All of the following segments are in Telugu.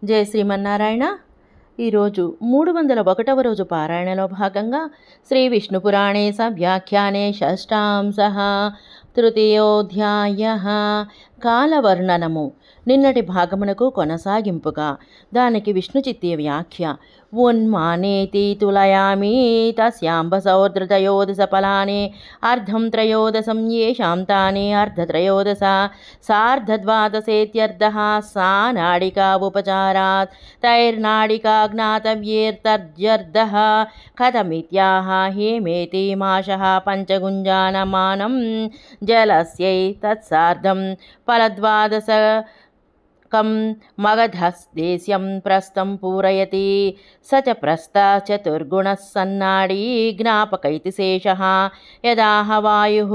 జయ శ్రీమన్నారాయణ. ఈరోజు 301వ రోజు పారాయణలో భాగంగా శ్రీ విష్ణుపురాణే వ్యాఖ్యానే షష్టాంశః తృతీయోధ్యాయః కాలవర్ణనము. నిన్నటి భాగమునకు కొనసాగింపుగా దానికి విష్ణుచిత్తీయ వ్యాఖ్య. ఉన్మానేతి తులయామి తస్యాంబసౌర్ధృతయోదశ ఫలాని అర్ధం త్రయోదశం ఏషాం తాని అర్ధత్రయోదశ సార్ధద్వాదశేత్యర్థః సా నాడికా ఉపచారాత్ తైర్నాడికా జ్ఞాతవ్యేర్తర్జర్ధః కథమిత్యాహ హేమేతి మాషః పంచగుంజానమానం జలస్యై తత్సార్ధం ఫలద్వాదశ కం మగధస్దేశ్యం ప్రస్థం పూరయతి స చ ప్రస్థ చతుర్గుణః సన్నాడీ జ్ఞాపకైతి శేషః యదాహ వాయుః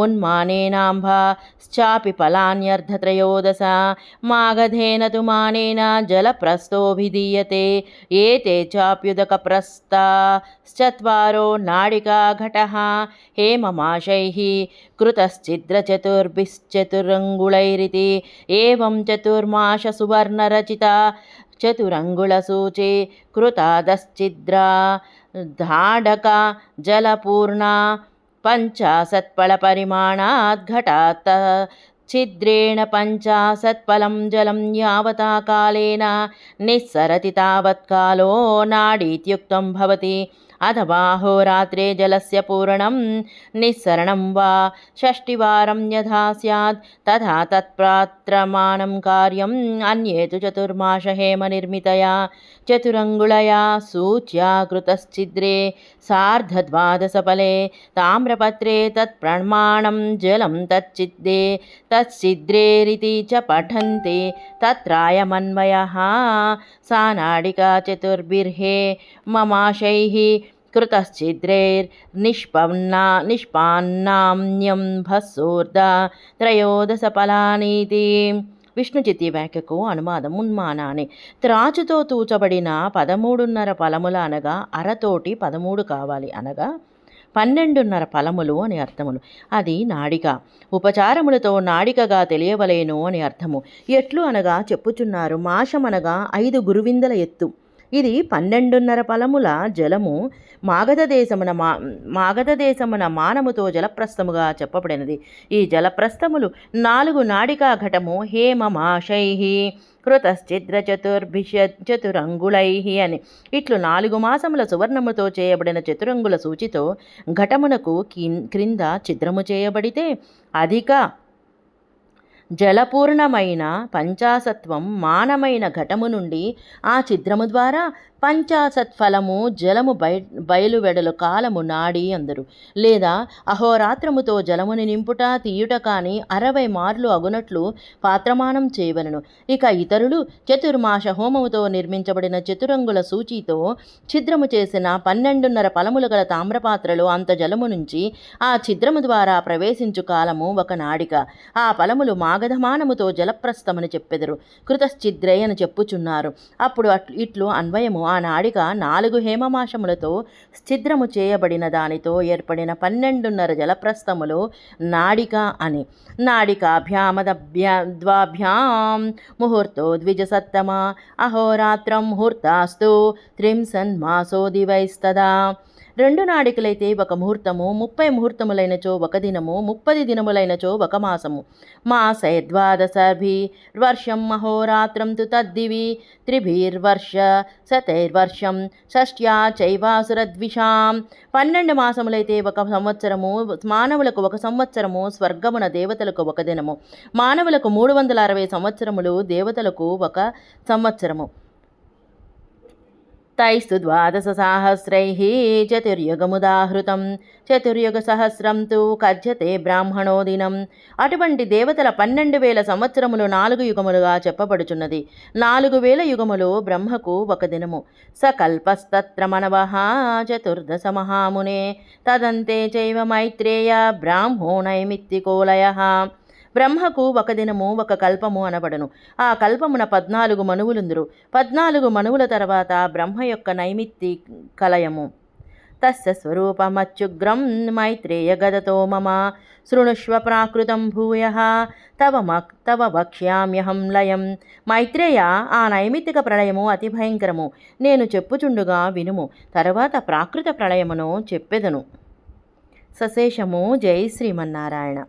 ఉన్మానేనాంభ చాపి ఫలాన్యర్ధత్రయోదశ మాగధేన తు మానేన జలప్రస్థోభిధీయతే ఏతే చాప్యుదకప్రస్థశ్చత్వారో నాడికా ఘటః హేమమాశైః కృతశ్చిద్రచతుర్భిశ్చతురంగుళైరితి ఏవం చతుర్మాశ సువర్ణరచిత చతురంగుళసూచే కృతాదశ్చిద్రా ధాడక జలపూర్ణా పంచాశత్ఫలపరిమాణాద్ఘటాత్ ఛిద్రేణ పంచాశత్ఫలం జలం యావతా కాలేన నిస్సరతి తావత్కాలో నాడీత్యుక్తం భవతి. అథవా హోరాత్రే జలస్య పూరణం నిస్సరణం వా షష్ఠివారం యథా స్యాత్ తథా తత్ప్రాత్రమాణం కార్యం. అన్యే తు చతుర్మాశ హేమ నిర్మితయా చతురంగుళయా సూచ్యా కృతశ్చిద్రే సార్ధద్వాదశఫలే తామ్రపత్రే తత్ప్రమాణం జలం తచ్చిద్రేరితి చ పఠन्ति తత్రాయమన్వయః. సా నాడికా చతుర్భిర్హే మమాశైః కృతశ్చిద్రైర్నిష్పన్నామ్న్యం భస్సూర్ధ త్రయోదశ ఫలానీతి. విష్ణుచిత్తి వ్యాఖ్యకు అనువాదం. ఉన్మానాన్ని త్రాచుతో తూచబడిన 13.5 ఫలములు అనగా అరతోటి 13 కావాలి, అనగా 12.5 ఫలములు అని అర్థములు. అది నాడిక, ఉపచారములతో నాడికగా తెలియవలేను అని అర్థము. ఎట్లు అనగా చెప్పుచున్నారు. మాషమనగా 5 గురువిందల ఎత్తు. ఇది 12.5 ఫలముల జలము మాగధ దేశమున మానముతో జలప్రస్థముగా చెప్పబడినది. ఈ జలప్రస్థములు 4 నాడికా ఘటము హేమమాశైః కృతశ్చిద్రచతుర్భిశ్చతురంగుళైః అని. ఇట్లు 4 మాసముల సువర్ణముతో చేయబడిన చతురంగుల సూచితో ఘటమునకు క్రింద ఛిద్రము చేయబడితే అధిక జలపూర్ణమైన పంచాశత్వం మానమైన ఘటము నుండి ఆ ఛిద్రము ద్వారా పంచాశత్ఫలము జలము బయలువెడలు కాలము నాడి అందరు. లేదా అహోరాత్రముతో జలముని నింపుట తీయుట కాని 60 మార్లు అగునట్లు పాత్రమానం చేయవలను. ఇక ఇతరులు చతుర్మాష హోమముతో నిర్మించబడిన చతురంగుల సూచితో ఛిద్రము చేసిన 12.5 ఫలములు గల తామ్రపాత్రలు అంత జలము నుంచి ఆ ఛిద్రము ద్వారా ప్రవేశించు కాలము ఒక నాడిక. ఆ ఫలములు మాగధమానముతో జలప్రస్థమని చెప్పెదరు. కృతశ్చిద్రై అని చెప్పుచున్నారు. అప్పుడు ఇట్లు అన్వయము. ఆ నాడిక 4 హేమమాసములతో ఛిద్రము చేయబడిన దానితో ఏర్పడిన 12.5 జలప్రస్థములు నాడిక అని. నాడికాభ్యామద్వాభ్యాం ముహూర్తో ద్విజసత్తమ అహోరాత్రం ముహూర్తాస్తు త్రింశన్మాసో దివైస్తదా. 2 నాడికలైతే 1 ముహూర్తము, 30 ముహూర్తములైనచో 1 దినము, 30 దినములైనచో 1 మాసము. మాసైర్ద్వాదశభిర్వర్షం అహోరాత్రం తు తద్దివి త్రిభిర్వర్ష శతైర్వర్షం షష్ట్యా చైవాసురద్విషాం. 12 మాసములైతే 1 సంవత్సరము, మానవులకు 1 సంవత్సరము, స్వర్గమున దేవతలకు 1 దినము. మానవులకు 360 సంవత్సరములు, దేవతలకు 1 సంవత్సరము. తైస్తు ద్వాదశ సహస్రైః చతుర్యుగముదాహృతం చతుర్యుగ సహస్రం తు కథ్యతే బ్రాహ్మణో దినం. అటువంటి దేవతల 12,000 సంవత్సరములు 4 యుగములుగా చెప్పబడుచున్నది. 4,000 యుగములు బ్రహ్మకు 1 దినము. సకల్పస్తత్ర మనవః చతుర్దశ మహామునే తదంతే చైవ మైత్రేయ బ్రాహ్మో నైమిత్తికోలయః. బ్రహ్మకు 1 దినము 1 కల్పము అనబడను. ఆ కల్పమున 14 మనువులుందురు. 14 మనువుల తర్వాత బ్రహ్మ యొక్క నైమిత్తి కలయము. తస్య స్వరూపమత్యుగ్రం మైత్రేయ గదతో మమ శృణుష్వ ప్రాకృతం భూయః తవ వక్ష్యామ్యహం లయం. మైత్రేయ, ఆ నైమిత్తిక ప్రళయము అతి భయంకరము. నేను చెప్పుచుండుగా వినుము. తర్వాత ప్రాకృత ప్రళయమును చెప్పెదను. సశేషము. జై శ్రీమన్నారాయణ.